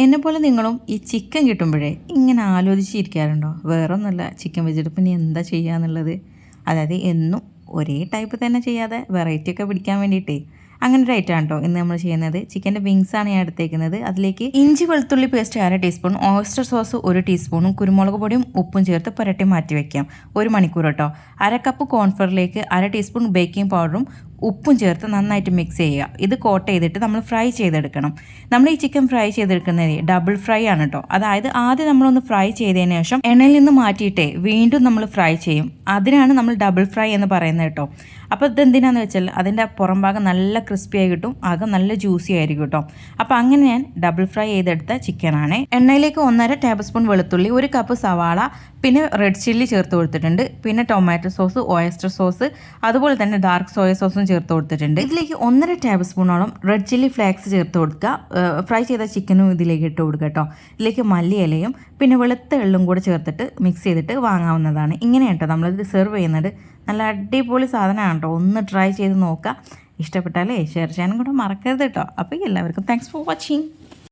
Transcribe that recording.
എന്നെപ്പോലെ നിങ്ങളും ഈ ചിക്കൻ കിട്ടുമ്പോഴേ ഇങ്ങനെ ആലോചിച്ചിരിക്കാറുണ്ടോ? വേറൊന്നുമല്ല, ചിക്കൻ വെച്ചിട്ട് പിന്നെ എന്താ ചെയ്യുക എന്നുള്ളത്. അതായത് എന്നും ഒരേ ടൈപ്പ് തന്നെ ചെയ്യാതെ വെറൈറ്റി ഒക്കെ പിടിക്കാൻ വേണ്ടിയിട്ടേ അങ്ങനെ ഒരു ഐറ്റം ആണ് കേട്ടോ ഇന്ന് നമ്മൾ ചെയ്യുന്നത്. ചിക്കൻ്റെ വിങ്സാണ് ഞാൻ എടുത്തേക്കുന്നത്. അതിലേക്ക് ഇഞ്ചി വെളുത്തുള്ളി പേസ്റ്റ് 1/2 ടീസ്പൂൺ, ഓയിസ്റ്റർ സോസ് 1 ടീസ്പൂണും കുരുമുളക് പൊടിയും ഉപ്പും ചേർത്ത് പുരട്ടി മാറ്റി വയ്ക്കാം 1 മണിക്കൂർ കേട്ടോ. 1/2 കപ്പ് കോൺഫ്ലവറിലേക്ക് 1/2 ടീസ്പൂൺ ബേക്കിംഗ് പൗഡറും ഉപ്പും ചേർത്ത് നന്നായിട്ട് മിക്സ് ചെയ്യുക. ഇത് കോട്ട് ചെയ്തിട്ട് നമ്മൾ ഫ്രൈ ചെയ്തെടുക്കണം. നമ്മൾ ഈ ചിക്കൻ ഫ്രൈ ചെയ്തെടുക്കുന്നത് ഡബിൾ ഫ്രൈ ആണ് കേട്ടോ. അതായത് ആദ്യം നമ്മളൊന്ന് ഫ്രൈ ചെയ്തതിന് ശേഷം എണ്ണയിൽ നിന്ന് മാറ്റിയിട്ടേ വീണ്ടും നമ്മൾ ഫ്രൈ ചെയ്യും. അതിനാണ് നമ്മൾ ഡബിൾ ഫ്രൈ എന്ന് പറയുന്നത് കേട്ടോ. അപ്പോൾ ഇതെന്തിനാന്ന് വെച്ചാൽ അതിൻ്റെ പുറം ഭാഗം നല്ല ക്രിസ്പി ആയി കിട്ടും, അകം നല്ല ജ്യൂസി ആയിരിക്കും കേട്ടോ. അപ്പോൾ അങ്ങനെ ഞാൻ ഡബിൾ ഫ്രൈ ചെയ്തെടുത്ത ചിക്കനാണ്. എണ്ണയിലേക്ക് 1/2 ടേബിൾ സ്പൂൺ വെളുത്തുള്ളി, 1 കപ്പ് സവാള, പിന്നെ റെഡ് ചില്ലി ചേർത്ത് കൊടുത്തിട്ടുണ്ട്. പിന്നെ ടൊമാറ്റോ സോസ്, ഓയസ്റ്റർ സോസ്, അതുപോലെ തന്നെ ഡാർക്ക് സോയ സോസും ചേർത്ത് കൊടുത്തിട്ടുണ്ട്. ഇതിലേക്ക് 1/2 ടേബിൾ സ്പൂണോളം റെഡ് ചില്ലി ഫ്ലേക്സ് ചേർത്ത് കൊടുക്കുക. ഫ്രൈ ചെയ്ത ചിക്കനും ഇതിലേക്ക് ഇട്ട് കൊടുക്കുക കേട്ടോ. ഇതിലേക്ക് മല്ലിയിലയും പിന്നെ വെളുത്ത എള്ളും കൂടെ ചേർത്തിട്ട് മിക്സ് ചെയ്തിട്ട് വാങ്ങാവുന്നതാണ്. ഇങ്ങനെയാണ് കേട്ടോ നമ്മളിത് സെർവ് ചെയ്യുന്നത്. നല്ല അടിപൊളി സാധനമാണ് കേട്ടോ. ഒന്ന് ട്രൈ ചെയ്ത് നോക്കുക. ഇഷ്ടപ്പെട്ടാലേ ഷെയർ ചെയ്യാനും കൂടെ മറക്കരുത് കേട്ടോ. അപ്പോൾ എല്ലാവർക്കും താങ്ക്സ് ഫോർ വാച്ചിങ്.